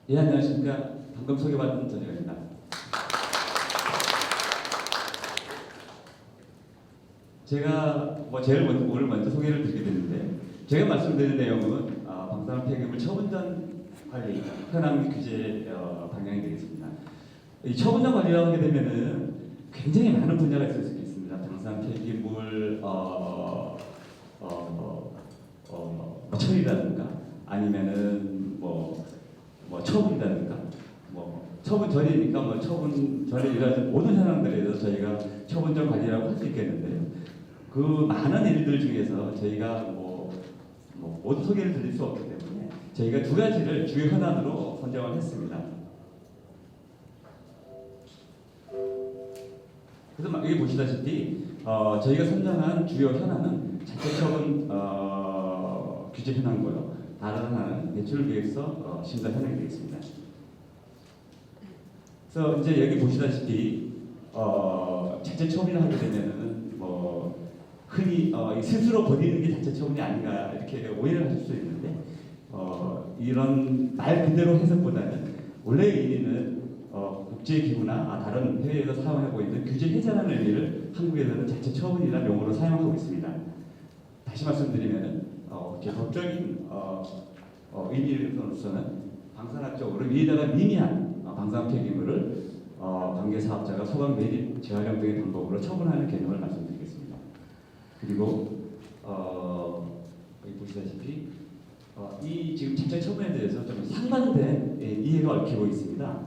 예, 안녕하십니까. 방금 소개받은 전혜입니다. 제가 제일 먼저, 오늘 먼저 소개를 드리게 됐는데, 제가 말씀드린 내용은 방사능 폐기물 처분전 관리, 현황 규제 방향이 되겠습니다. 이 처분전 관리라고 하게 되면은 굉장히 많은 분야가 있을 수 있습니다. 방사능 폐기물 처리라든가 아니면은 처분이라든가 처분 전이니까 처분 전에 일어나는 모든 현황들에 대해서 저희가 처분전 관리라고 할 수 있겠는데요. 그 많은 일들 중에서 저희가 모두 소개를 드릴 수 없기 때문에 저희가 두 가지를 주요 현안으로 선정을 했습니다. 그래서 여기 보시다시피 저희가 선정한 주요 현안은 자체처분 규제 현황이고요. 다른 하나는 대출계획서 심사 현황이 되겠습니다. 그래서 이제 여기 보시다시피 자체처분을 하게 되면은 흔히 스스로 버리는 게 자체처분이 아닌가 이렇게 오해를 하실 수 있는데 이런 말 그대로 해석보다는 원래의 의미는 국제기구나 다른 해외에서 사용하고 있는 규제 해제라는 의미를 한국에서는 자체처분이라는 용어로 사용하고 있습니다. 다시 말씀드리면은 법적인 의미로서는 방산학적으로 위에다가 미미한 방사능 폐기물을 관계 사업자가 소각 매립, 재활용 등의 방법으로 처분하는 개념을 말씀드리겠습니다. 그리고 여기 보시다시피 이 지금 자체 처분에 대해서 좀 상반된 이해가 얽히고 있습니다.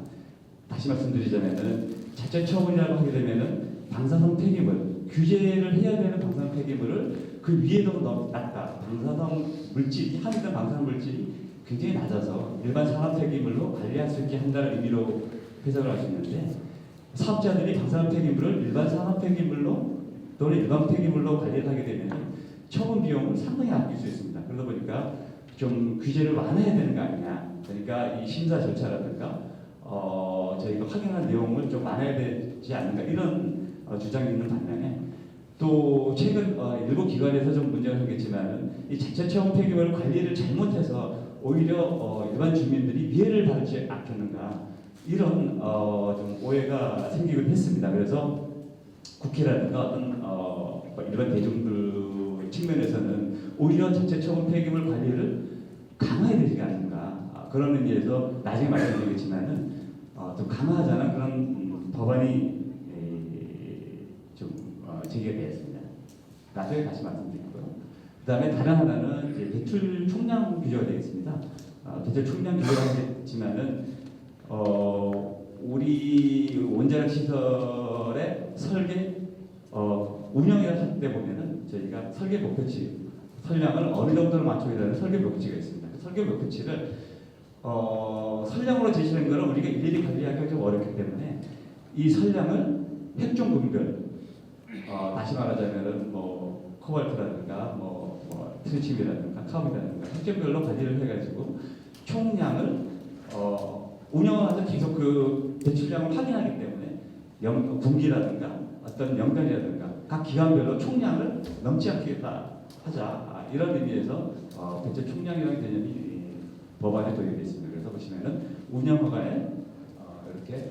다시 말씀드리자면은 자체 처분이라고 하게 되면은 방사능 폐기물 규제를 해야 되는 방사능 폐기물을 그 위에도 낮다. 방사능 물질이 함유된 방사능 물질이 굉장히 낮아서 일반 산업 폐기물로 관리할 수 있게 한다는 의미로 해석을 할 수 있는데 사업자들이 방사능 폐기물을 일반 산업 폐기물로 또는 일반 폐기물로 관리를 하게 되면 처분 비용을 상당히 아낄 수 있습니다. 그러다 보니까 좀 규제를 완화해야 되는 거 아니냐. 그러니까 이 심사 절차라든가 저희가 확인한 내용을 좀 완화해야 되지 않는가 이런 주장이 있는 반면에 또 최근 일부 기관에서 좀 문제가 생겼지만은 이 자체 처분 폐기물 관리를 잘못해서 오히려 일반 주민들이 피해를 받지 않겠는가 이런 좀 오해가 생기기도 했습니다. 그래서 국회라든가 어떤 일반 대중들 측면에서는 오히려 자체 처분 폐기물 관리를 강화해야 되지 않는가 그런 의미에서 나중에 말씀드리겠지만은 좀 강화하자는 그런 법안이 좀 제기가 되었습니다. 나중에 다시 말씀드리고요. 그 다음에 다른 하나는 이제 대출 총량 규제가 되겠습니다. 대출 총량 규제가 되겠지만은 우리 원자력 시설의 설계 운영을 할 때 보면은 저희가 설계 목표치 설량을 어느 정도로 맞춰야 되는 설계 목표치가 있습니다. 그 설계 목표치를 설량으로 제시하는 것은 우리가 일일이 관리하기가 좀 어렵기 때문에 이 설량을 핵종군별 다시 말하자면은 코발트라든가 트리튬이라든가 카본이라든가 핵종별로 관리를 해가지고 총량을 운영을 하면서 계속 그 대출량을 확인하기 때문에 분기라든가 어떤 연간이라든가 각 기관별로 총량을 넘지 않게 하자 이런 의미에서 대출 총량이라는 개념이 법안에 도입되어 있습니다. 그래서 보시면은 운영허가에 이렇게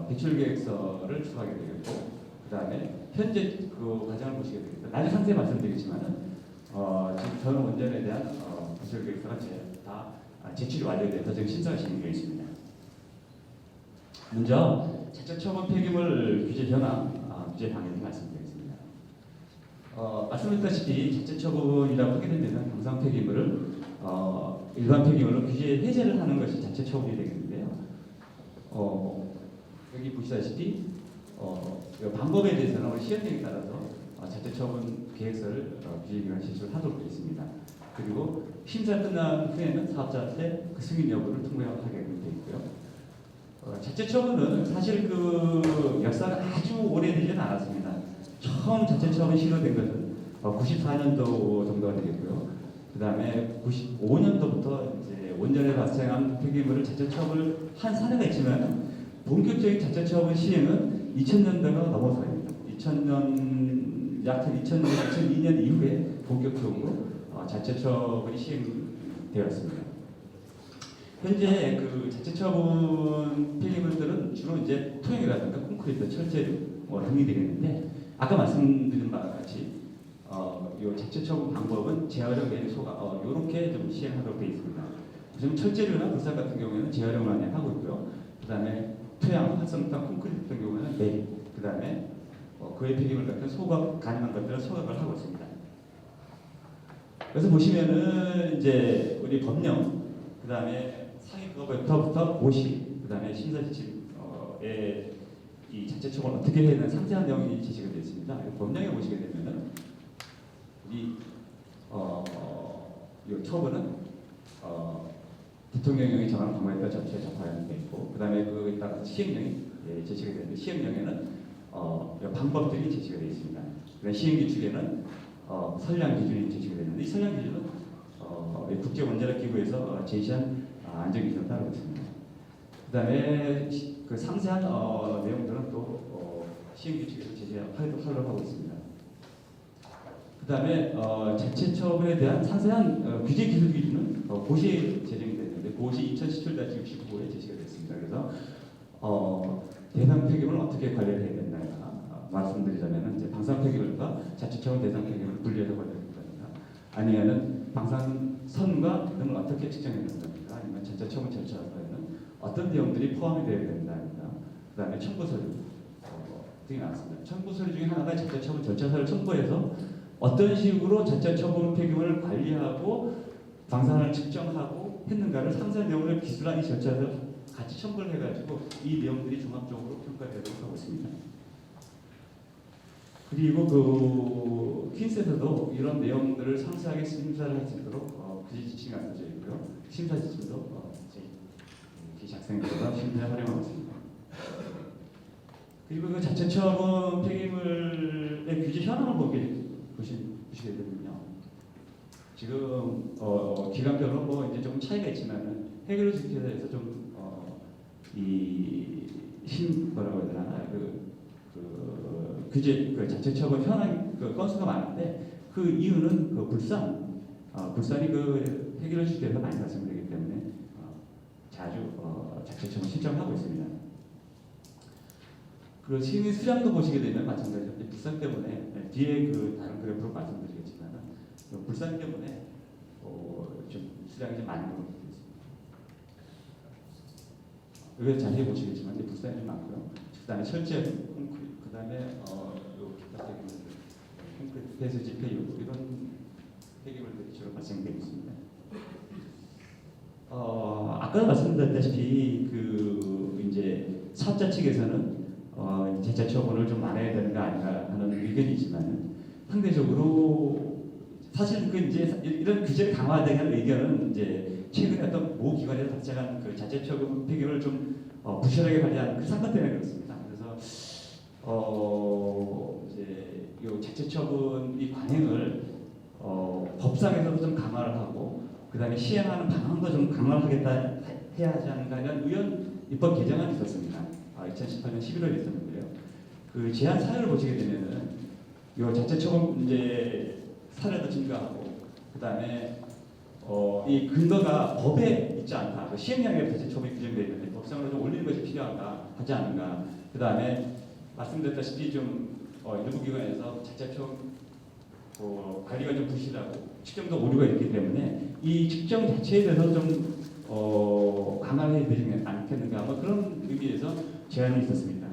대출 계획서를 추가하게 되겠고 그 다음에 현재 그 과정을 보시게 되겠습니다. 나중에 상세히 말씀드리겠지만은 지금 전 원전에 대한 대출 계획서가 다 제출이 완료돼서 지금 심사가 진행되어 있습니다. 먼저 자체 처분 폐기물 규제 현황 규제 방향을 말씀드리겠습니다. 말씀드렸다시피 자체 처분이라고 하게 되면 방사능 폐기물을 일반 폐기물로 규제 해제를 하는 것이 자체 처분이 되겠는데요. 여기 보시다시피 방법에 대해서는 우리 시행령에 따라서 자체 처분 계획서를 규제기관에 제출하도록 되어 있습니다. 그리고 심사 끝난 후에는 사업자한테 그 승인 여부를 통보하게 되어 있고요. 자체 처분은 사실 그 역사가 아주 오래되지는 않았습니다. 처음 자체 처분이 시도된 것은 94년도 정도가 되겠고요. 그 다음에 95년도부터 이제 원전에 발생한 폐기물을 자체 처분을 한 사례가 있지만 본격적인 자체 처분 시행은 2000년대가 넘어서입니다. 2000년 약 2002년 이후에 본격적으로 자체 처분이 시행되었습니다. 현재 그 자체 처분 폐기물들은 주로 이제 토형이라든가 콘크리트, 철제류 등이 되겠는데 아까 말씀드린 바와 같이 이 자체 처분 방법은 재활용 내지 소각 이렇게 좀 시행하도록 되어 있습니다. 지금 철제류나 불상 같은 경우에는 재활용을 많이 하고 있고요. 그다음에 토양, 활성탄, 콘크리트 같은 경우에는 매립, 그다음에 그외 폐기물 같은 소각 가능한 것들은 소각을 하고 있습니다. 그래서 보시면은 이제 우리 법령, 그다음에 상위 그거부터 고시, 그다음에 심사 지침에 이 자체 처분 어떻게 해야 되는 상세한 내용이 제시가 되어 있습니다. 법령에 보시게 되면은 이 처분은 대통령령이 정하는 방법에 따라 절차에 접하는 게 있고, 그다음에 그에 따라 시행령이 제시가 되는데 시행령에는 방법들이 제시가 되어 있습니다. 그다음 시행 규칙에는 선량 기준이 제시가 되는데 이 선량 기준은 국제 원자력 기구에서 제시한 안전 기준을 따르고 있습니다. 그다음에 그 상세한 내용들은 또 시행 규칙에서 제시하도록 하고 있습니다. 그다음에 자체 처분에 대한 상세한 규제 기술 기준은 고시에 제정이 되는데 고시 2017-69에 제시가 됐습니다. 그래서 대상 폐기물을 어떻게 관리를 해야 된다 말씀드리자면 이제 방사능 폐기물과 자체 처분 대상 폐기물을 분리해서 관리해야 된다든가, 아니면은 방사선과 등을 어떻게 측정해야 된다든가, 아니면 자체 처분 절차에는 어떤 내용들이 포함이 되어야 된다든가, 그다음에 첨부 서류 등이 나왔습니다. 첨부 서류 중에 하나가 자체 처분 절차서를 첨부해서 어떤 식으로 자체 처분 폐기물을 관리하고 방사선을 측정하고 했는가를 상세한 내용을 기술한 이 절차에서 같이 첨부를 해가지고 이 내용들이 종합적으로 평가되도록 하고 있습니다. 그리고 그 퀸셋에도 이런 내용들을 상세하게 심사를 할 수 있도록 규제 지침이 갖춰져 있고요. 심사 지침도 기시 학생들과 심사에 활용하고 있습니다. 그리고 그 자체 처분 폐기물의 규제 현황을 보시게 되면요. 지금 기관별로 이제 조금 차이가 있지만은 해결 지표에서 좀 뭐라고 해야 되나 규제 자체 처분 현황 건수가 많은데 그 이유는 불산이 그 해결 지표에서 많이 발생되기 때문에 자주 자체 처분 신청하고 있습니다. 그 시민 수량도 보시게 되면 마찬가지로 불산 때문에 뒤에 그 다른 그래프로 말씀드리겠지만 불산 때문에 좀 수량이 좀 많이 늘어나고 있습니다. 여기 자세히 보시겠지만 불산이 좀 많고요. 그다음에 철제, 콘크리트, 그다음에 콘크리트, 배수지 폐유 이런 폐기물들이 주로 발생되고 있습니다. 아까 말씀드렸다시피 그 이제 사업자 측에서는 자체 처분을 좀 안 해야 되는가 아닌가 하는 의견이 있지만 상대적으로 사실 그 이제 이런 규제를 강화되는 의견은 이제 최근에 어떤 모 기관에서 발생한 그 자체 처분 폐기물을 좀 부실하게 관리하는 그 사건 때문에 그렇습니다. 그래서 이제 이 자체 처분 이 관행을 법상에서도 좀 강화를 하고 그다음에 시행하는 방향도 좀 강화를 해야 하지 않는가 이런 의원 입법 개정안이 있었습니다. 2018년 11월에 있었는데요. 그 제한 사유를 보시게 되면은 이 자체 처분 이제 사례도 증가하고 그다음에 이 근거가 법에 있지 않다. 그 시행령에 자체 처분이 규정되어 있는데 법상으로 좀 올리는 것이 필요한가 하지 않은가. 그다음에 말씀드렸다시피 좀 일부 기관에서 자체 처분 관리가 좀 부실하고 측정도 오류가 있기 때문에 이 측정 자체에 대해서 좀 강화해야 되지 않겠는가 뭐 그런 의미에서 제안이 있었습니다.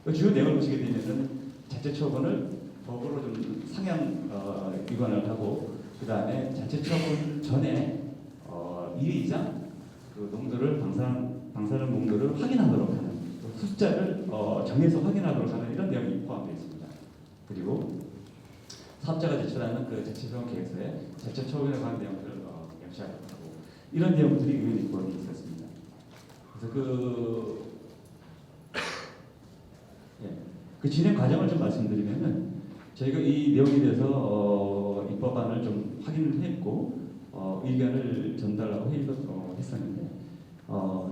그 주요 내용을 보시게 되면은 자체 처분을 법으로 좀 상향 위반을 하고 그 다음에 자체 처분 전에 2회 이상 그 농도를 방사능 농도를 확인하도록 하는 숫자를 정해서 확인하도록 하는 이런 내용이 포함되어 있습니다. 그리고 사업자가 제출하는 그 자체 처분 계획서에 자체 처분에 관한 내용들을 명시하도록 하고 이런 내용들이 의원 입법이 있었습니다. 그래서 그 진행 과정을 좀 말씀드리면은 저희가 이 내용에 대해서 입법안을 좀 확인을 했고 의견을 전달하고 회의도 했었는데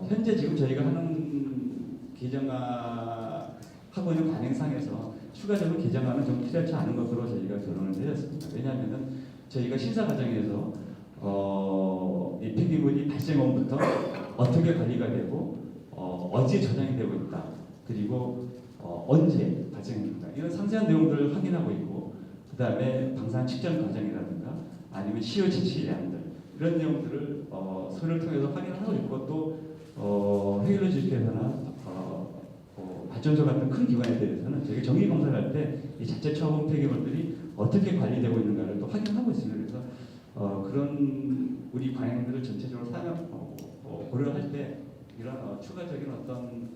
현재 지금 저희가 하는 개정하고 있는 관행상에서 추가적으로 개정안은 좀 필요하지 않은 것으로 저희가 결론을 내렸습니다. 왜냐하면은 저희가 심사 과정에서 이 폐기물이 발생원부터 어떻게 관리가 되고 어디에 저장이 되고 있다. 그리고 언제 발생했는가 이런 상세한 내용들을 확인하고 있고 그 다음에 방사능 측정 과정이라든가 아니면 시효 지시량들 이런 내용들을 서류를 통해서 확인하고 있고 또 해결로 주식회사나 발전소 같은 큰 기관에 대해서는 저희 정기 검사를 할 때 이 자체 처분 폐기물들이 어떻게 관리되고 있는가를 또 확인하고 있습니다. 그래서 그런 우리 관행들을 전체적으로 고려할 때 이런 추가적인 어떤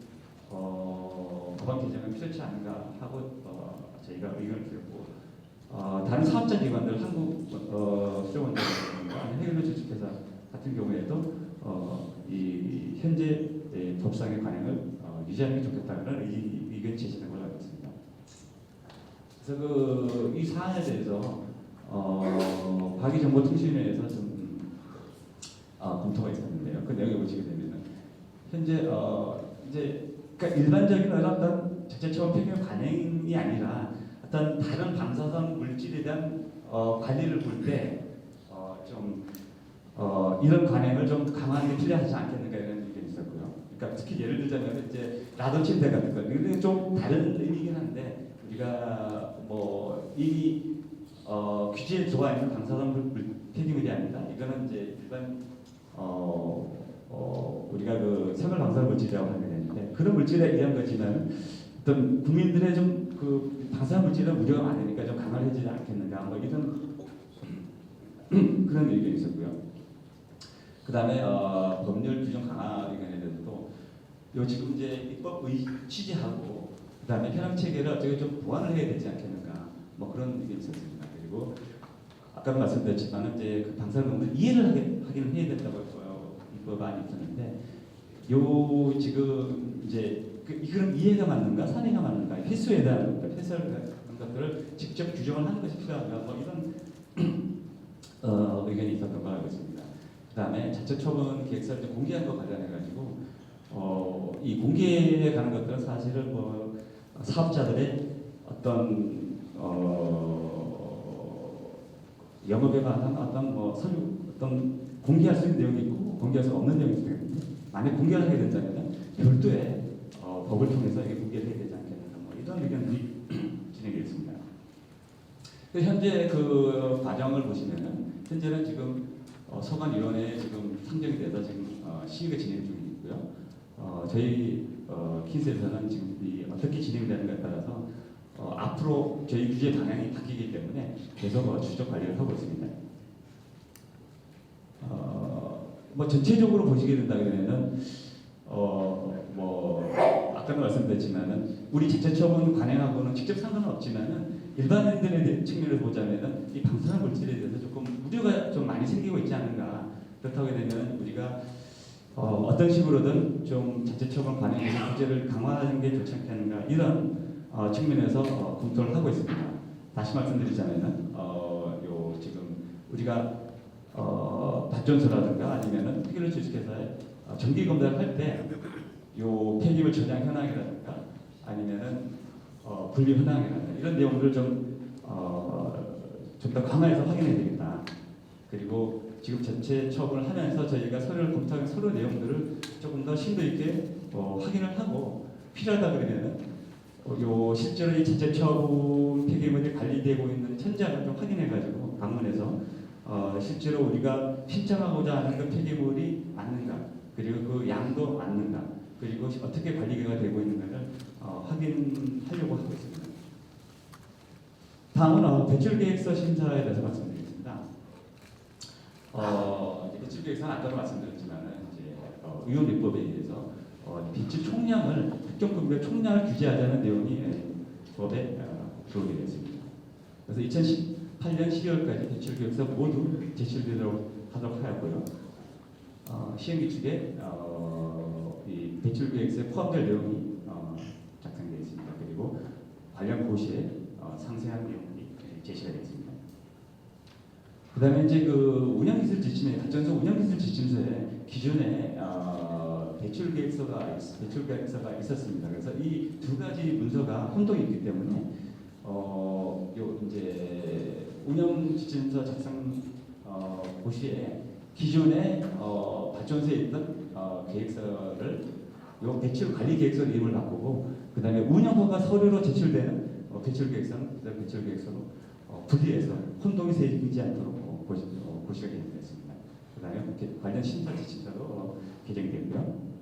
법안 개정은 필요치 않은가 하고 저희가 의견을 드렸고 다른 사업자 기관들 한국 수력원자회와 해결로 주식회사 같은 경우에도 이 현재 법상의 관행을 유지하는 게 좋겠다는 의견 제시된 걸로 알고 있습니다. 그래서 이 사안에 대해서 과기정보통신위에서 좀 검토가 있었는데요. 그 내용에 보시게 되면은 현재 이제 그러니까 일반적인 어떤 자체처분 폐기물 관행이 아니라 어떤 다른 방사선 물질에 대한 관리를 볼 때 좀 이런 관행을 좀 강화하는 게 필요하지 않겠는가 이런 의견이 있었고요. 그러니까 특히 예를 들자면 이제 라도 침대 같은 거, 근데 좀 다른 의미이긴 한데 우리가 뭐 이미 규제에 들어와 있는 방사선 폐기물이 아니라 이거는 이제 일반 우리가 그 생활 방사능 물질이라고 하게 되는데 그런 물질에 의한 거지만 어떤 국민들의 좀 그 방사능 물질은 우려가 많으니까 좀 강화해지지 않겠는가 뭐 이런 그런 의견이 있었고요. 그 다음에 법률 규정 강화 의견에 대해서도 요 지금 이제 입법 취지하고 그 다음에 현행 체계를 어떻게 좀 보완을 해야 되지 않겠는가 뭐 그런 의견이 있었습니다. 그리고 아까도 말씀드렸지만 이제 그 방사능을 이해를 하기는 해야 된다고 입법안이 있었는데 요 지금 이제 그런 이해가 맞는가 산해가 맞는가 횟수에 대한 횟수를 대한 것들을 직접 규정을 하는 것이 필요한가 뭐 이런 의견이 있었던 걸 알고 있습니다. 그 다음에 자체처분 계획서를 공개한 것 관련해 가지고 이 공개에 관한 것들은 사실은 뭐 사업자들의 어떤 영업에 관한 어떤 뭐 서류 어떤 공개할 수 있는 내용이 있고 공개할 수 없는 내용이 있거든요. 만약 공개를 하게 된다면 별도의 법을 통해서 이게 공개를 해야 되지 않겠는가 뭐 이런 의견들이 진행되었습니다. 현재 그 과정을 보시면은 현재는 지금 소관위원회에 지금 상정이 돼서 지금 시위가 진행 중이고요. 저희 킨스에서는 지금 어떻게 진행되는가에 따라서 앞으로 저희 규제 방향이 바뀌기 때문에 계속 추적 관리를 하고 있습니다. 뭐 전체적으로 보시게 된다 그러면은 뭐 아까도 말씀드렸지만은 우리 자체처분 관행하고는 직접 상관은 없지만은 일반인들의 측면에서 보자면은 이 방사능 물질에 대해서 조금 우려가 좀 많이 생기고 있지 않은가. 그렇다고 되면 우리가 어떤 식으로든 좀 자체처분 관행에서 규제를 강화하는 게 좋지 않겠는가 이런 측면에서 검토를 하고 있습니다. 다시 말씀드리자면은 요 지금 우리가 발전소라든가 아니면은 폐기물 주식회사에 정기 검사를 할 때 요 폐기물 저장 현황이라든가 아니면은 분리 현황이라든가 이런 내용들을 좀 더 강화해서 확인해야 되겠다. 그리고 지금 전체 처분을 하면서 저희가 서류를 검토하는 서류 내용들을 조금 더 심도 있게 확인을 하고 필요하다 그러면은 요 실제로 이 자체 처분 폐기물이 관리되고 있는 현장을 좀 확인해가지고 방문해서 실제로 우리가 신청하고자 하는 그 폐기물이 맞는가 그리고 그 양도 맞는가 그리고 어떻게 관리가 되고 있는가를 확인하려고 하고 있습니다. 다음은 배출계획서 심사에 대해서 말씀드리겠습니다. 배출계획서는 아까도 말씀드렸지만 이제 의원입법에 의해서 배출 총량을 특정 금액 총량을 규제하자는 내용이 법에 들어오게 됐습니다. 그래서 2018년 12월까지 배출계획서 모두 제출되도록 하도록 하였고요. 시행규칙에 이 배출계획서에 포함될 내용이 작성되어 있습니다. 그리고 관련 고시에 상세한 내용이 제시가 되어 있습니다. 그다음에 이제 그 운영기술 지침에 발전소 운영기술 지침서에 기존에 배출계획서가 있었습니다. 그래서 이 두 가지 문서가 혼동이 있기 때문에 요 이제 운영 지침서 작성 고시에 기존에 발전소에 있던 계획서를 요 배출 관리 계획서 이름을 바꾸고 그다음에 운영허가 서류로 제출되는 배출 계획서는 배출 계획서로 분리해서 혼동이 생기지 않도록 고시가 개정되었습니다. 그다음에 관련 심사 지침서도 개정되고요.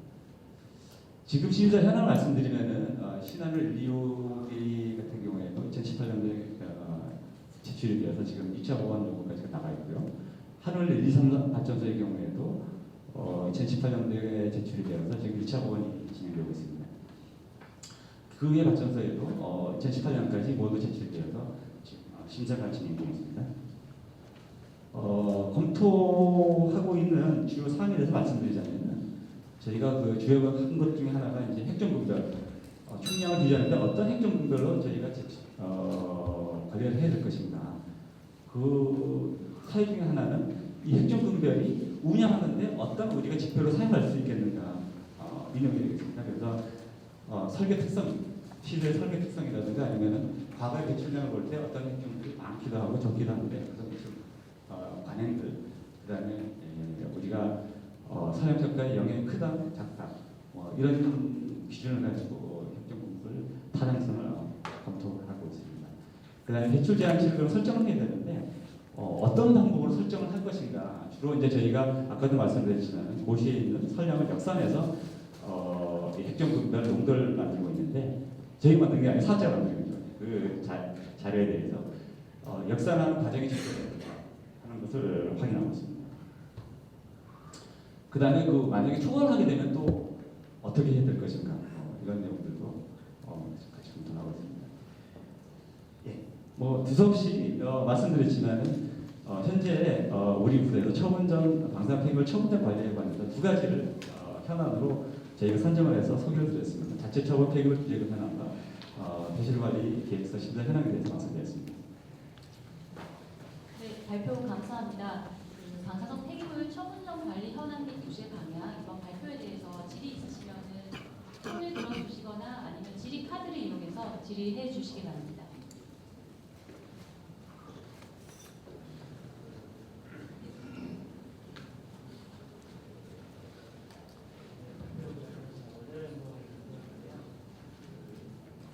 지금 심사 현황 말씀드리면은 신한울 1,2호기 같은 경우에도 2018년도에 제출이 되어서 지금 2차 보완 요구까지 나가 있고요. 한울 1, 2, 3 발전소의 경우에도 2018년도에 제출이 되어서 지금 1차 보완이 진행되고 있습니다. 그 외 발전소에도 2018년까지 모두 제출되어서 심사가 진행되고 있습니다. 검토하고 있는 주요 사항에 대해서 말씀드리자면 저희가 그 주요한 것 중에 하나가 이제 핵정분별 총량을 비교하는데 어떤 핵정분별로 저희가 관리를 해야 될 것인가. 그 사유 중에 하나는 이 핵정분별이 운영하는데 어떤 우리가 지표로 사용할 수 있겠는가 인용이 되겠습니다. 그래서 설계 특성, 시설의 설계 특성이라든가 아니면은 과거의 배출량을 볼 때 어떤 핵정분들이 많기도 하고 적기도 한데 그래서 관행들 그다음에 우리가 사용평가의 영향이 크다, 작다 이런 기준을 가지고 핵정분별 타당성을 검토하고 있습니다. 그다음에 배출 제한 시를 설정을 해야 되는데 어떤 방법으로 설정을 할 것인가. 주로 이제 저희가 아까도 말씀드렸지만 고시에 있는 선량을 역산해서 핵정분별 농도를 만들고 있는데 저희가 만든 게 아니라 사자가 만든 거죠. 그 자료에 대해서 역산하는 과정이 적용된다 하는 것을 확인하고 있습니다. 그 다음에 만약에 초과를 하게 되면 또 어떻게 해야 될 것인가 이런 내용들도 같이 검토하고 있습니다. 예, 뭐 두서없이 말씀드렸지만은 현재 우리 부대에서 처분전 방사능 폐기물 처분전 관리에 관해서 두 가지를 현안으로 저희가 선정을 해서 소개를 드렸습니다. 자체 처분 폐기물 규제금 현안과 배출 관리 계획서 심사 현황에 대해서 말씀드렸습니다. 네, 발표 감사합니다. 방사성 폐기물 처분전 관리 현안 및 규제 방향 이번 발표에 대해서 질의 있으시면은 손을 들어주시거나 아니면 질의 카드를 이용해서 질의해 주시기 바랍니다.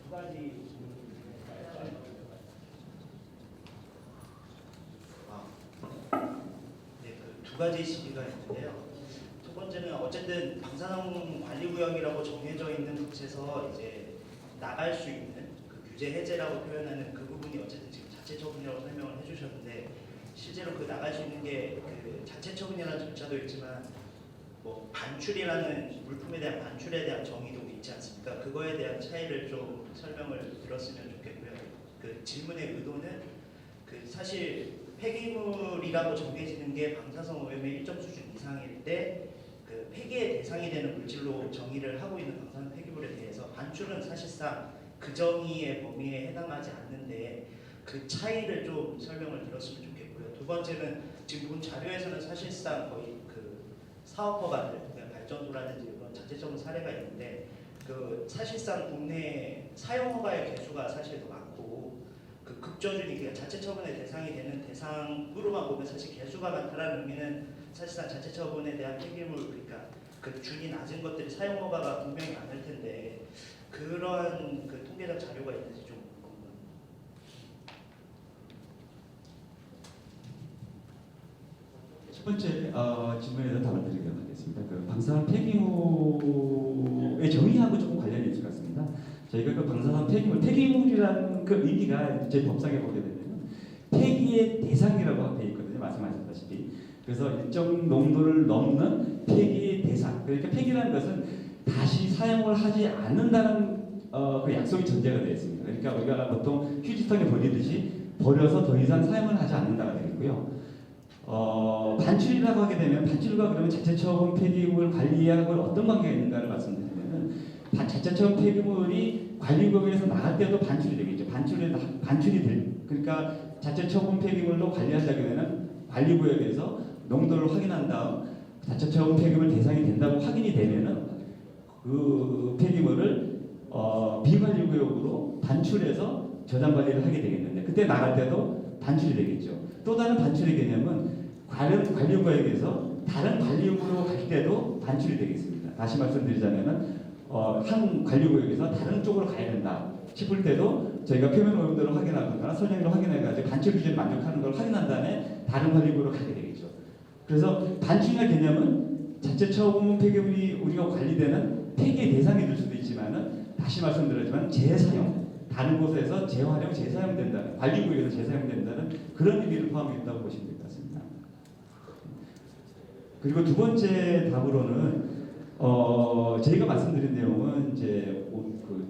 두 가지 두 가지 시기가 있는데요. 첫 번째는 어쨌든 방사능 관리구역이라고 정해져 있는 곳에서 이제 나갈 수 있는 그 규제 해제라고 표현하는 그 부분이 어쨌든 지금 자체 처분이라고 설명을 해주셨는데 실제로 그 나갈 수 있는 게 그 자체 처분이라는 절차도 있지만 뭐 반출이라는 물품에 대한 반출에 대한 정의도 있지 않습니까? 그거에 대한 차이를 좀 설명을 들었으면 좋겠고요. 그 질문의 의도는 그 사실 폐기물이라고 정해지는 게 방사성 오염의 일정 수준 이상일 때 그 폐기의 대상이 되는 물질로 정의를 하고 있는 방사능 폐기물에 대해서 반출은 사실상 그 정의의 범위에 해당하지 않는데 그 차이를 좀 설명을 들었으면 좋겠고요. 두 번째는 지금 본 자료에서는 사실상 거의 그 사업 허가들, 발전소라든지 이런 자체 처분 사례가 있는데 그 사실상 국내 사용 허가의 개수가 사실 더 많고 그 극저준이 그러니까 자체 처분의 대상이 되는 대상으로만 보면 사실 개수가 많다라는 의미는 사실상 자체 처분에 대한 폐기물 그러니까 그 준이 낮은 것들이 사용 허가가 분명히 많을 텐데 그런 그 통계적 자료가 있는지 좀 궁금합니다. 첫 번째 질문에 대해서 답을 드리도록 하겠습니다. 그 방사능 폐기물의 정의하고 조금 관련이 있을 것 같습니다. 저희가 그 방사능 폐기물이라는 그 의미가 저희 법상에 보게 되면 폐기의 대상이라고 되어 있거든요. 말씀하셨다시피. 그래서 일정 농도를 넘는 폐기의 대상. 그러니까 폐기라는 것은 다시 사용을 하지 않는다는 그 약속이 전제가 되어 있습니다. 그러니까 우리가 보통 휴지통에 버리듯이 버려서 더 이상 사용을 하지 않는다가 되겠고요. 반출이라고 하게 되면 반출과 그러면 자체 처분 폐기물 관리하고 어떤 관계가 있는가를 말씀드리면은 자체 처분 폐기물이 관리구역에서 나갈 때도 반출이 되겠죠. 반출이 그러니까 자체 처분 폐기물로 관리한다게 되면 관리구역에서 농도를 확인한 다음 자체 처분 폐기물 대상이 된다고 확인이 되면은 그 폐기물을 비관리구역으로 반출해서 저장 관리를 하게 되겠는데 그때 나갈 때도 반출이 되겠죠. 또 다른 반출의 개념은 관리구역에서 다른 관리구역으로 갈 때도 반출이 되겠습니다. 다시 말씀드리자면은 한 관리구역에서 다른 쪽으로 가야 된다 싶을 때도 저희가 표면 오염도를 확인하거나 선행을 확인해가지고 반출 기준에 만족하는 걸 확인한 다음에 다른 관리구역으로 가게 되겠죠. 그래서 반출이나 개념은 자체 처분 폐기물이 우리가 관리되는 폐기의 대상이 될 수도 있지만은 다시 말씀드렸지만 재사용, 다른 곳에서 재활용, 재사용된다는 관리구역에서 재사용된다는 그런 의미를 포함했다고 보시면 될 것 같습니다. 그리고 두 번째 답으로는 저희가 말씀드린 내용은 이제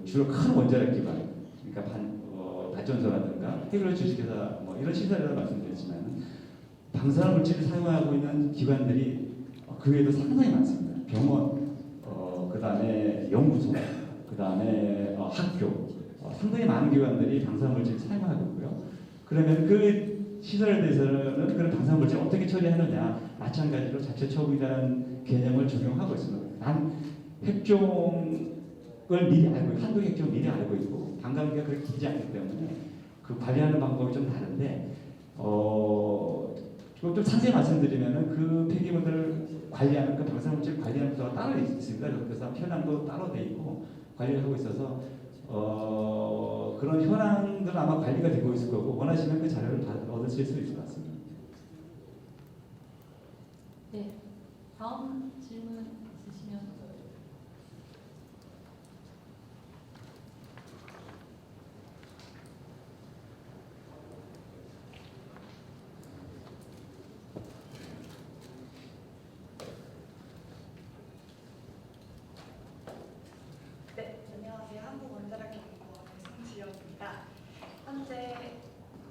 주로 큰 원자력 기반, 그러니까 발전소라든가 해결 주식회사 뭐 이런 시설이라고 말씀드렸지만 방사능 물질을 사용하고 있는 기관들이 그 외에도 상당히 많습니다. 병원, 그다음에 연구소, 그다음에 학교, 상당히 많은 기관들이 방사능 물질을 사용하고 있고요. 그러면 그 시설에 대해서는 그런 방사능 물질을 어떻게 처리하느냐, 마찬가지로 자체 처분이라는 개념을 적용하고 있습니다. 난 핵종을 미리 알고 있고, 한두 핵종을 미리 알고 있고, 방광기가 그렇게 길지 않기 때문에 그 관리하는 방법이 좀 다른데, 좀 상세히 말씀드리면은 그 폐기물들을 관리하는 그 방사물질 관리하는 부서가 따로 있습니다. 그래서 현황도 따로 돼 있고 관리를 하고 있어서 그런 현황들은 아마 관리가 되고 있을 거고 원하시면 그 자료를 얻으실 수 있을 것 같습니다. 네, 다음 질문 있으시면. 네, 안녕하세요. 한국원자력연구원의 송지연입니다. 현재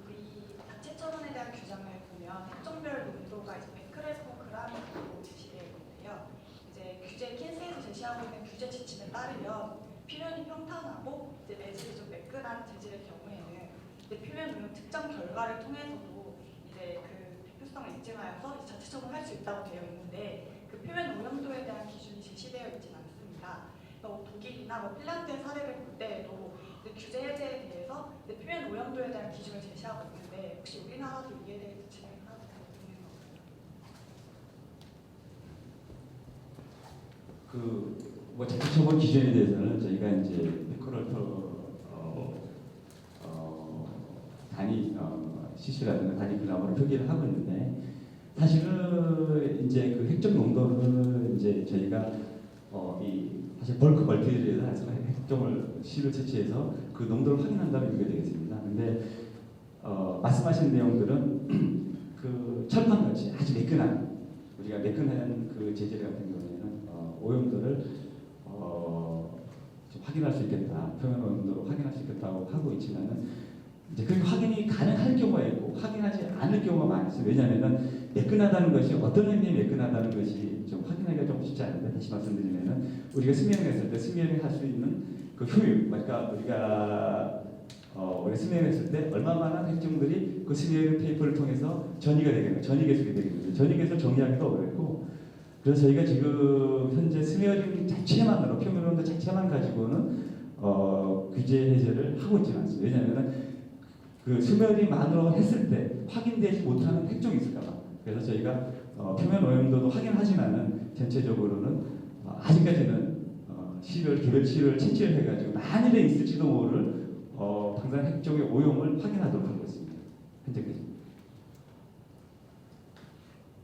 우리 자체 처분에 대한 규정을 보면 핵종별 농도가 이제 베크렐/g으로 제시되어 있는데요. 이제 규제 킨스에서 제시하고 있는 규제 지침에 따르면 표면이 평탄하고 이제 매질이 좀 매끈한 재질의 경우에는 이제 표면 오염 특정 결과를 통해서도 이제 그 대표성을 입증하여서 이제 자체 처분할 수 있다고 되어 있는데 그 표면 오염도에 대한 기준이 제시되어 있지는 않습니다. 독일이나 핀란드의 사례를 볼 때에도 규제 해제에 대해서 표면 오염도에 대한 기준을 제시하고 있는데 혹시 우리나라도 이에 대해서 진행하고 있는 건가요? 뭐 자체 처분 기준에 대해서는 저희가 이제 페코럴터 단위 CC라든가 단위 그램으로 표기를 하고 있는데 사실은 이제 그 핵종 농도를 이제 저희가 사실 벌크 멀티를 해서 핵종을 C를 채취해서 그 농도를 확인한다면 이게 되겠습니다. 근데 말씀하신 내용들은 그 철판같이 아주 매끈한 우리가 매끈한 그 재질 같은 경우에는 오염도를 좀 확인할 수 있겠다, 표면 오염도를 확인할 수 있겠다고 하고 있지만은 이제 그 확인이 가능할 경우가 있고 확인하지 않을 경우가 많이 있어요. 왜냐하면은 매끈하다는 것이 어떤 의미의 매끈하다는 것이 좀 확인하기가 좀 쉽지 않은데 다시 말씀드리면은 우리가 스미어링했을 때 스미어링할 수 있는 그 효율, 그러니까 우리가 스미어링했을 때 얼마만한 핵종들이 그 스미어링 테이프를 통해서 전이가 되겠는가, 전이 계속이 되겠는데 전이 계속 정리하기가 어렵고 그래서 저희가 지금 현재 스미어링 자체만으로 표면 온도 자체만 가지고는 규제 해제를 하고 있지는 않습니다. 왜냐하면은 그 스미어링만으로 했을 때 확인되지 못하는 핵종이 있을까봐. 그래서 저희가 표면 오염도도 확인하지만은 전체적으로는 아직까지는 개별 C를 채취를 해가지고 만일에 있을지도 모를 방사능 핵종의 오염을 확인하도록 하고 있습니다. 현재까지.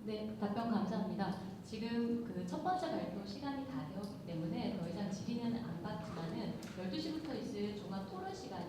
네, 답변 감사합니다. 지금 그 첫 번째 발표 시간이 다 되었기 때문에 더 이상 질의는 안 받지만은 12시부터 있을 종합 토론 시간에